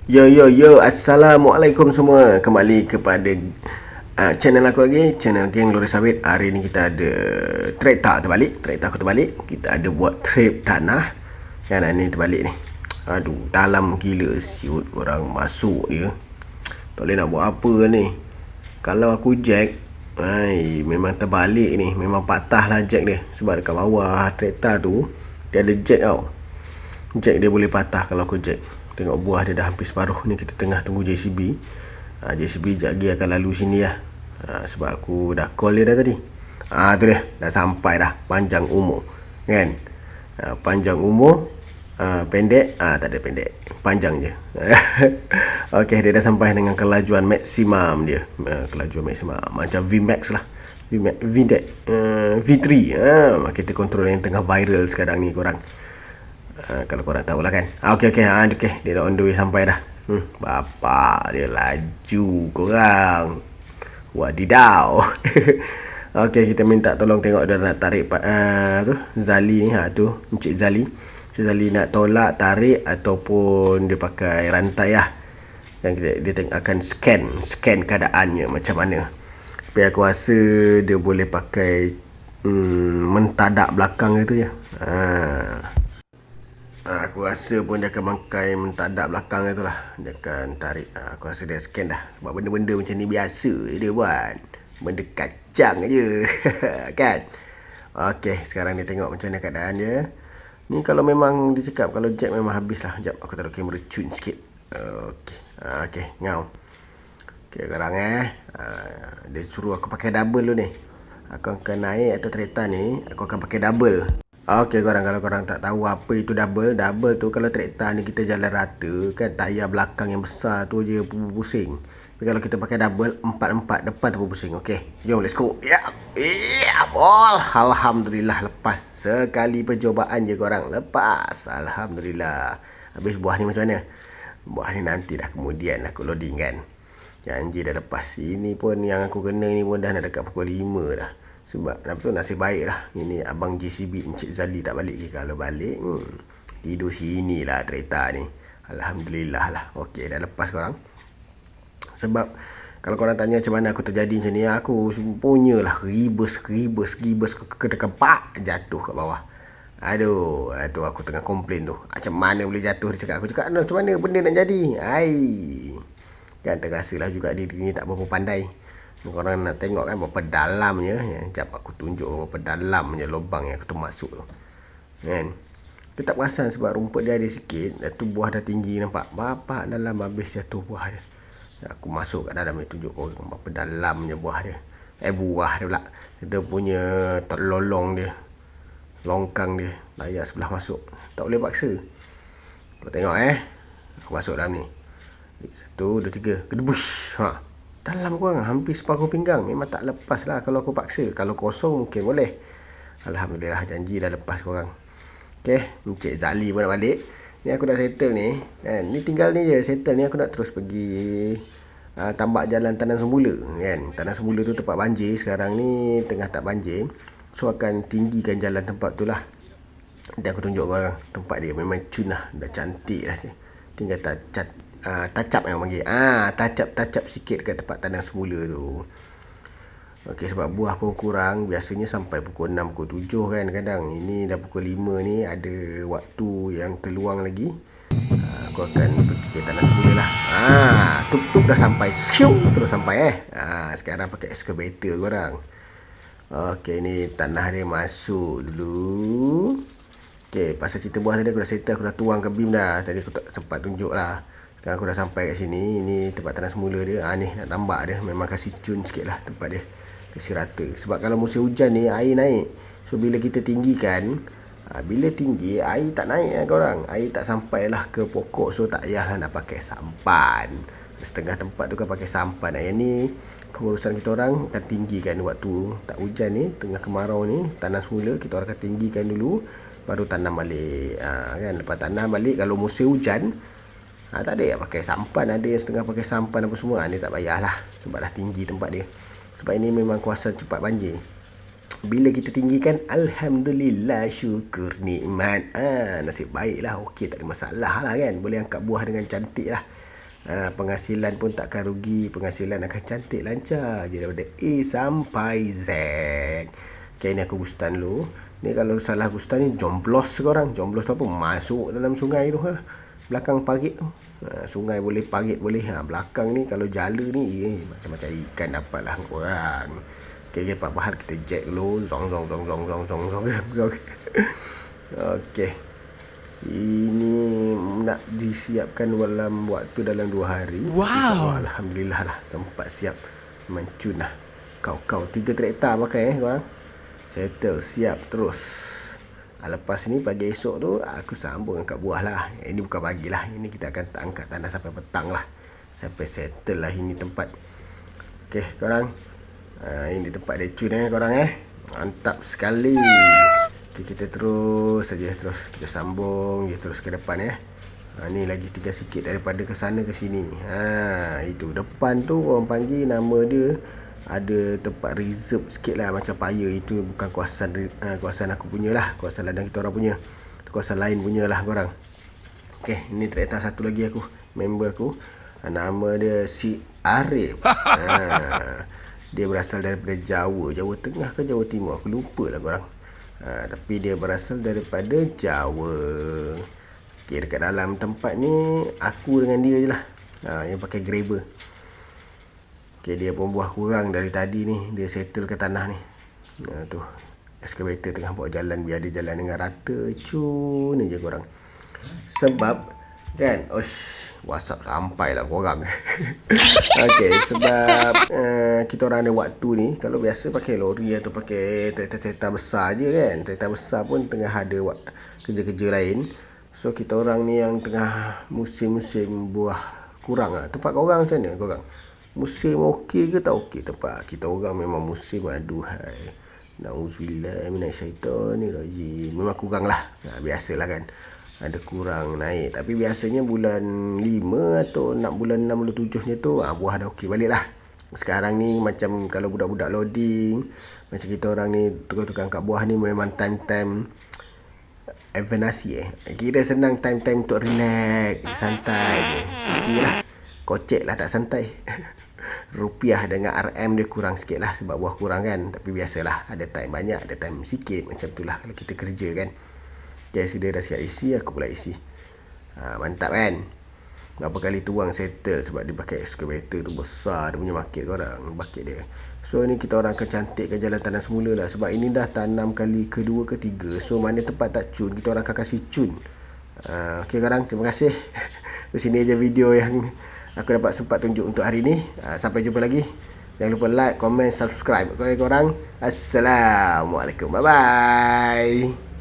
Yo yo yo, assalamualaikum semua. Kembali kepada channel aku lagi, channel geng Lori Sawit. Hari ni kita ada kereta aku terbalik. Kita ada buat trip tanah. Kan ni terbalik ni. Aduh, dalam gila siut orang masuk dia. Tak boleh nak buat apa ni. Kalau aku jack, memang terbalik ni. Memang patah lah jack dia. Sebab dekat bawah kereta tu dia ada jack tau. Jack dia boleh patah kalau aku jack. Tengok buah dia dah hampir separuh ni. Kita tengah tunggu JCB. JCB sekejap lagi akan lalu sini lah. Sebab aku dah call dia dah tadi. Tu dia. Dah sampai dah. Panjang umur. Kan? Panjang umur. Pendek. Tak ada pendek. Panjang je. Okey, dia dah sampai dengan kelajuan maksimum dia. Kelajuan maksimum. Macam VMAX lah. V3. Kita kontrol yang tengah viral sekarang ni korang. Kalau korang tahulah kan. Okey. Dia dah on the way sampai dah. Bapak dia laju korang. Wadidaw. Okey, kita minta tolong tengok dia nak tarik Zali ni. Tu Encik Zali. Encik Zali nak tolak, tarik ataupun dia pakai rantai lah. Dan dia akan scan keadaannya macam mana. Tapi aku rasa dia boleh pakai mentadak belakang gitu ya. Aku rasa pun dia akan pakai mentadak belakang tu lah. Dia akan tarik. Aku rasa dia scan dah. Sebab benda-benda macam ni biasa dia buat. Benda kacang je. Kan? Okey, sekarang dia tengok macam mana keadaan dia. Ni kalau memang dia cakap kalau jack memang habis lah. Sekejap aku taruh kamera cun sikit. Okey, ngau. Okey, sekarang dia suruh aku pakai double dulu ni. Aku akan naik atau kereta ni, aku akan pakai double. Okey korang, kalau korang tak tahu apa itu double tu kalau kereta ni kita jalan rata kan, tayar belakang yang besar tu je pusing. Tapi kalau kita pakai double, 4 depan tu pusing. Okey, jom let's go. Ya. Alhamdulillah lepas. Sekali percubaan je korang, lepas. Alhamdulillah. Habis buah ni macam mana? Buah ni nanti dah kemudian aku loading kan. Janji dah lepas. Ini pun yang aku kena ni pun dah nak dekat pukul 5 dah. Sebab kenapa tu nasib baik lah. Ini abang JCB Encik Zali tak balik. Kalau balik tidur sini lah kereta ni. Alhamdulillah lah. Okey, dah lepas korang. Sebab kalau korang tanya macam mana aku terjadi macam ni, aku punya lah ribes ke dekat pak jatuh kat bawah. Aduh, tu aku tengah komplain tu. Macam mana boleh jatuh dia cakap. Aku cakap macam mana benda nak jadi. Kan terasa lah juga diri ni tak berapa pandai. Korang nak tengok kan berapa dalamnya. Sekejap aku tunjuk berapa dalamnya lubang yang aku termasuk tu. Kan? Dia tak perasan sebab rumput dia ada sikit. Tu buah dah tinggi nampak. Bapak dalam habis jatuh buah dia. Aku masuk kat dalam ni tunjuk korang berapa dalamnya buah dia. Buah dia pula. Dia punya lolong dia. Longkang dia. Layar sebelah masuk. Tak boleh paksa. Kau tengok Aku masuk dalam ni. 1, 2, 3. Kedebush. Dalam korang hampir separuh pinggang. Memang tak lepas lah kalau aku paksa. Kalau kosong mungkin boleh. Alhamdulillah janji dah lepas korang. Okay, Encik Zali pun nak balik. Ni aku dah settle ni kan. Ni tinggal ni je settle ni. Aku nak terus pergi tambak jalan Tanah Semula kan. Tanah Semula tu tempat banjir. Sekarang ni tengah tak banjir. So akan tinggikan jalan tempat tu lah. Dan aku tunjuk korang tempat dia. Memang cun lah. Dah cantik lah. Tinggal touch-up yang panggil. Touch-up sikit kat tempat Tanah Semula tu. Okey, sebab buah pun kurang. Biasanya sampai pukul 6, pukul 7 kan kadang. Ini dah pukul 5 ni. Ada waktu yang terluang lagi. Aku akan pergi ke Tanah Semula lah. Tuk-tuk dah sampai. Terus sampai sekarang pakai excavator korang. Okey, ni tanah dia masuk dulu. Okey, pasal cerita buah tadi aku dah settle. Aku dah tuang ke beam dah. Tadi aku tak sempat tunjuk lah. Sekarang aku dah sampai kat sini. Ini tempat Tanah Semula dia. Ni nak tambak dia. Memang kasih cun sikit lah tempat dia. Kasih rata. Sebab kalau musim hujan ni air naik. So bila kita tinggikan, bila tinggi air tak naik korang. Air tak sampai lah ke pokok. So tak payahlah nak pakai sampan. Setengah tempat tu kan pakai sampan. Yang ni pengurusan kita orang akan tinggikan waktu tak hujan ni. Tengah kemarau ni Tanah Semula kita orang akan tinggikan dulu. Baru tanam balik kan. Lepas tanam balik kalau musim hujan tak ada yang pakai sampan. Ada yang setengah pakai sampan apa semua. Ni tak payahlah. Sebab dah tinggi tempat dia. Sebab ini memang kawasan cepat banjir. Bila kita tinggikan, alhamdulillah, syukur nikmat. Nasib baik lah. Okey, tak ada masalah lah kan. Boleh angkat buah dengan cantik lah. Penghasilan pun takkan rugi, penghasilan akan cantik lancar je daripada A sampai Z. Okay, ni aku gustan dulu. Ni kalau salah gustan ni jomblos korang. Jomblos tu apa? Masuk dalam sungai tu belakang parit tu. Sungai boleh, parit boleh. Belakang ni kalau jala ni macam-macam ikan dapat lah korang. Okay, Pak Bahar kita jack dulu. Zong. Okay. Ini nak disiapkan dalam waktu dalam 2 hari. Wow. Alhamdulillah lah sempat siap. Mencun lah. Kau 3 traktor pakai korang. Settle, siap terus. Lepas ni pagi esok tu aku sambung angkat buah lah. Ini bukan pagi lah. Ini kita akan angkat tanah sampai petang lah. Sampai settle lah ini tempat. Okay korang. Ini tempat dia cun korang Mantap sekali. Okay, kita terus saja. Terus kita sambung je terus ke depan ni lagi tinggal sikit daripada ke sana ke sini. Itu depan tu orang panggil nama dia, ada tempat reserve sikit lah macam paya. Itu bukan kawasan aku punya lah, kawasan ladang kita orang punya, kawasan lain punya lah korang. Okay, ini traktor satu lagi aku, member aku, nama dia si Arif. Dia berasal daripada Jawa Tengah ke Jawa Timur aku lupa lah korang. Tapi dia berasal daripada Jawa. Okay, dekat dalam tempat ni aku dengan dia je lah yang pakai grabber. Okay, dia pun buah kurang dari tadi ni. Dia settle ke tanah ni. Tu excavator tengah buat jalan, biar dia jalan dengan rata. Cun je korang. Sebab kan, WhatsApp sampai lah korang. Okay, sebab kita orang ada waktu ni. Kalau biasa pakai lori atau pakai kereta besar je kan. Kereta besar pun tengah ada kerja-kerja lain. So kita orang ni yang tengah musim-musim buah kurang lah. Tempat korang macam mana korang? Musim okey ke tak okey? Tempat kita orang memang musim aduhai. Na'udzubillah minasyaitonirrajim. Memang kurang lah. Biasalah kan. Ada kurang naik. Tapi biasanya bulan 5 atau bulan 6, bulan 7 ni tu buah dah okey balik lah. Sekarang ni macam kalau budak-budak loading, macam kita orang ni tukang-tukang kat buah ni memang time-time evanasi kira senang time-time untuk relax, santai je. Tapi lah kocek lah tak santai. Rupiah dengan RM dia kurang sikit lah sebab buah kurang kan. Tapi biasalah, ada time banyak, ada time sikit. Macam tu lah kalau kita kerja kan. Okay, dia dah siap isi, aku pula isi. Mantap kan. Berapa kali tuang settle sebab dia pakai excavator tu besar. Dia punya market korang, bucket dia. So ni kita orang akan cantikkan jalan tanam semula lah. Sebab ini dah tanam kali kedua ke tiga. So mana tempat tak cun, kita orang akan kasih cun. Okay korang, terima kasih. Di sini aja video yang aku dapat sempat tunjuk untuk hari ni. Sampai jumpa lagi. Jangan lupa like, komen, subscribe korang. Assalamualaikum, bye bye.